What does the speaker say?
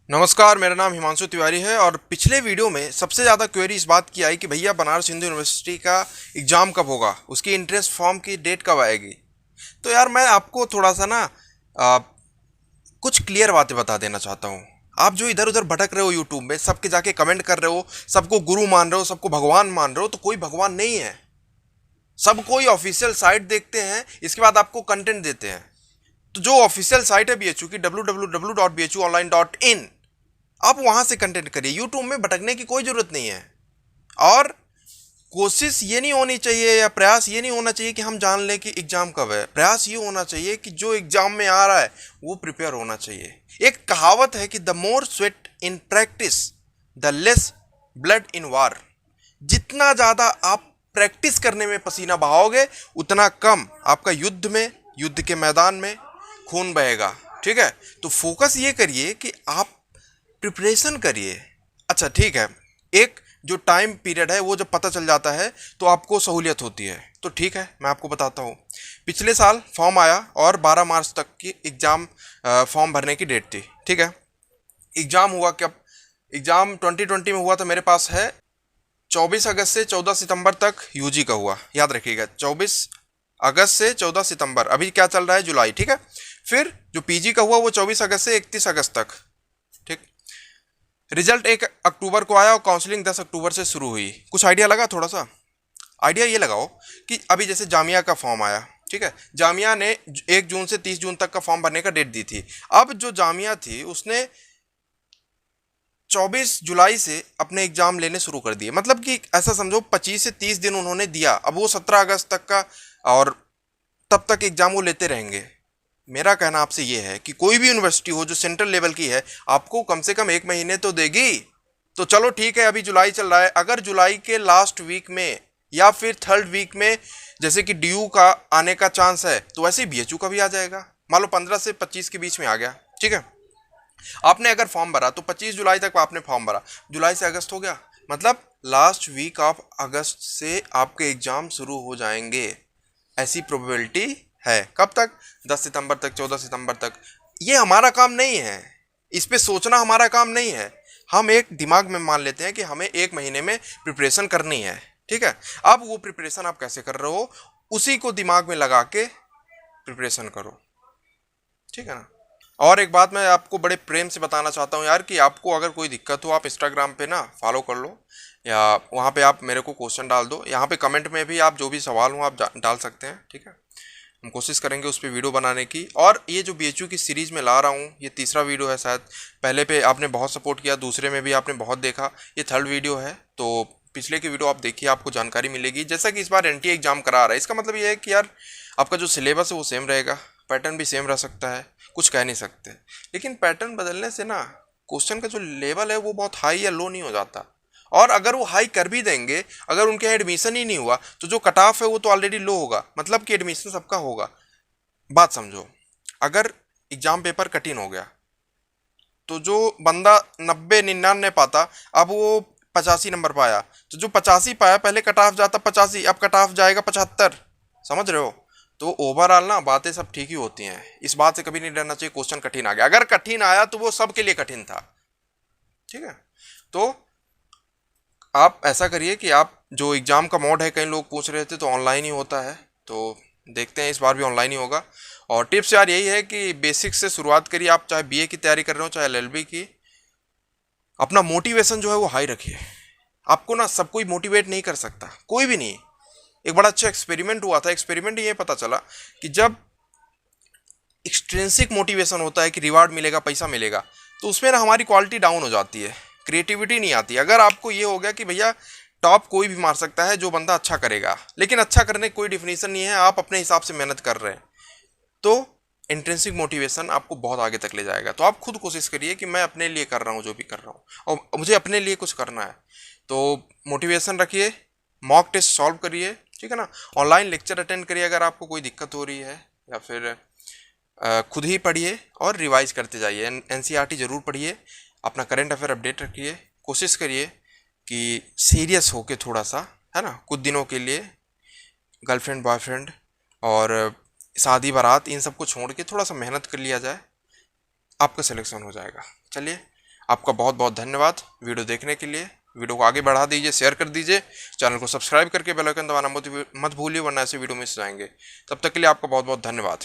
नमस्कार, मेरा नाम हिमांशु तिवारी है और पिछले वीडियो में सबसे ज़्यादा क्वेरी इस बात की आई कि भैया बनारस हिंदू यूनिवर्सिटी का एग्ज़ाम कब होगा, उसकी इंट्रेंस फॉर्म की डेट कब आएगी। तो यार मैं आपको थोड़ा सा ना आ, कुछ क्लियर बातें बता देना चाहता हूँ। आप जो इधर उधर भटक रहे हो यूट्यूब में, सबके जाके कमेंट कर रहे हो, सबको गुरु मान रहे हो, सबको भगवान मान रहे हो, तो कोई भगवान नहीं है। सब कोई ऑफिशियल साइट देखते हैं, इसके बाद आपको कंटेंट देते हैं। तो जो ऑफिशियल साइट है बीएचयू की www.bhuonline.in, आप वहां से कंटेंट करिए। यूट्यूब में भटकने की कोई जरूरत नहीं है। और कोशिश ये नहीं होनी चाहिए या प्रयास ये नहीं होना चाहिए कि हम जान लें कि एग्जाम कब है। प्रयास ये होना चाहिए कि जो एग्जाम में आ रहा है वो प्रिपेयर होना चाहिए। एक कहावत है कि the more sweat in practice the less blood in war. जितना ज्यादा आप प्रैक्टिस करने में पसीना बहाओगे, उतना कम आपका युद्ध के मैदान में खून बहेगा। ठीक है, तो फोकस ये करिए कि आप प्रिपरेशन करिए। अच्छा ठीक है, एक जो टाइम पीरियड है वो जब पता चल जाता है तो आपको सहूलियत होती है। तो ठीक है, मैं आपको बताता हूँ। पिछले साल फॉर्म आया और 12 मार्च तक की एग्ज़ाम फॉर्म भरने की डेट थी। ठीक है, एग्ज़ाम हुआ कब? एग्ज़ाम 2020 में हुआ था। मेरे पास है 24 अगस्त से 14 सितंबर तक यूजी का हुआ, याद रखिएगा। 24 अगस्त से 14 सितंबर, अभी क्या चल रहा है, जुलाई। ठीक है, फिर जो पीजी का हुआ वो 24 अगस्त से 31 अगस्त तक। ठीक, रिजल्ट 1 अक्टूबर को आया और काउंसलिंग 10 अक्टूबर से शुरू हुई। कुछ आइडिया लगा? थोड़ा सा आइडिया ये लगाओ कि अभी जैसे जामिया का फॉर्म आया। ठीक है, जामिया ने 1 जून से 30 जून तक का फॉर्म भरने का डेट दी थी। अब जो जामिया थी उसने 24 जुलाई से अपने एग्जाम लेने शुरू कर दिए। मतलब कि ऐसा समझो 25 से 30 दिन उन्होंने दिया। अब वो 17 अगस्त तक का, और तब तक एग्जाम वो लेते रहेंगे। मेरा कहना आपसे ये है कि कोई भी यूनिवर्सिटी हो जो सेंट्रल लेवल की है, आपको कम से कम 1 महीने तो देगी। तो चलो ठीक है, अभी जुलाई चल रहा है, अगर जुलाई के लास्ट वीक में या फिर थर्ड वीक में जैसे कि डीयू का आने का चांस है, तो वैसे ही बीएचयू का भी आ जाएगा। मान लो 15 से 25 के बीच में आ गया। ठीक है, आपने अगर फॉर्म भरा तो 25 जुलाई तक आपने फॉर्म भरा, जुलाई से अगस्त हो गया, मतलब लास्ट वीक ऑफ अगस्त से आपके एग्जाम शुरू हो जाएंगे। ऐसी प्रोबेबिलिटी है। कब तक? 10 सितंबर तक, 14 सितंबर तक। ये हमारा काम नहीं है, इस पे सोचना हमारा काम नहीं है। हम एक दिमाग में मान लेते हैं कि हमें 1 महीने में प्रिपरेशन करनी है। ठीक है, अब वो प्रिपरेशन आप कैसे कर रहे हो, उसी को दिमाग में लगा के प्रिपरेशन करो। ठीक है ना। और एक बात मैं आपको बड़े प्रेम से बताना चाहता हूँ यार, कि आपको अगर कोई दिक्कत हो, आप इंस्टाग्राम पे ना फॉलो कर लो, या वहाँ पे आप मेरे को क्वेश्चन डाल दो। यहाँ पे कमेंट में भी आप जो भी सवाल हो आप डाल सकते हैं। ठीक है, हम कोशिश करेंगे उस पर वीडियो बनाने की। और ये जो बीएचयू की सीरीज़ में ला रहा हूँ, ये तीसरा वीडियो है शायद। पहले पे आपने बहुत सपोर्ट किया, दूसरे में भी आपने बहुत देखा, ये थर्ड वीडियो है। तो पिछले की वीडियो आप देखिए, आपको जानकारी मिलेगी। जैसा कि इस बार एनटीए एग्जाम करा रहा है, इसका मतलब ये है कि यार आपका जो सिलेबस है वो सेम रहेगा, पैटर्न भी सेम रह सकता है, कुछ कह नहीं सकते। लेकिन पैटर्न बदलने से ना क्वेश्चन का जो लेवल है वो बहुत हाई या लो नहीं हो जाता। और अगर वो हाई कर भी देंगे, अगर उनके यहाँ एडमिशन ही नहीं हुआ, तो जो कट ऑफ है वो तो ऑलरेडी लो होगा, मतलब कि एडमिशन सबका होगा। बात समझो, अगर एग्जाम पेपर कठिन हो गया तो जो बंदा 90-99 पाता, अब वो 85 नंबर पाया, तो जो 85 पाया पहले कट ऑफ जाता 85, अब कट ऑफ जाएगा 75। समझ रहे हो? तो ओवरऑल ना बातें सब ठीक ही होती हैं। इस बात से कभी नहीं डरना चाहिए क्वेश्चन कठिन आ गया। अगर कठिन आया तो वो सबके लिए कठिन था। ठीक है, तो आप ऐसा करिए कि आप जो एग्ज़ाम का मोड है, कई लोग पूछ रहे थे तो ऑनलाइन ही होता है, तो देखते हैं इस बार भी ऑनलाइन ही होगा। और टिप्स यार यही है कि बेसिक से शुरुआत करिए। आप चाहे बीए की तैयारी कर रहे हो चाहे एलएलबी की, अपना मोटिवेशन जो है वो हाई रखिए। आपको ना सब कोई मोटिवेट नहीं कर सकता, कोई भी नहीं। एक बड़ा अच्छा एक्सपेरिमेंट हुआ था, एक्सपेरिमेंट ये पता चला कि जब एक्सट्रिंसिक मोटिवेशन होता है कि रिवार्ड मिलेगा, पैसा मिलेगा, तो उसमें ना हमारी क्वालिटी डाउन हो जाती है, क्रिएटिविटी नहीं आती। अगर आपको ये हो गया कि भैया टॉप कोई भी मार सकता है जो बंदा अच्छा करेगा, लेकिन अच्छा करने की कोई डिफिनीशन नहीं है, आप अपने हिसाब से मेहनत कर रहे हैं, तो इंट्रिंसिक मोटिवेशन आपको बहुत आगे तक ले जाएगा। तो आप खुद कोशिश करिए कि मैं अपने लिए कर रहा हूँ जो भी कर रहा हूँ, और मुझे अपने लिए कुछ करना है। तो मोटिवेशन रखिए, मॉक टेस्ट सॉल्व करिए। ठीक है ना, ऑनलाइन लेक्चर अटेंड करिए अगर आपको कोई दिक्कत हो रही है, या फिर खुद ही पढ़िए और रिवाइज करते जाइए। एनसीईआरटी जरूर पढ़िए, अपना करंट अफेयर अपडेट रखिए। कोशिश करिए कि सीरियस होके थोड़ा सा, है ना, कुछ दिनों के लिए गर्लफ्रेंड बॉयफ्रेंड और शादी बारात इन सब को छोड़ के थोड़ा सा मेहनत कर लिया जाए, आपका सिलेक्शन हो जाएगा। चलिए, आपका बहुत बहुत धन्यवाद वीडियो देखने के लिए। वीडियो को आगे बढ़ा दीजिए, शेयर कर दीजिए, चैनल को सब्सक्राइब करके बेल आइकन दबाना मत भूलिए, वरना ऐसे वीडियो मिस जाएंगे। तब तक के लिए आपका बहुत बहुत धन्यवाद।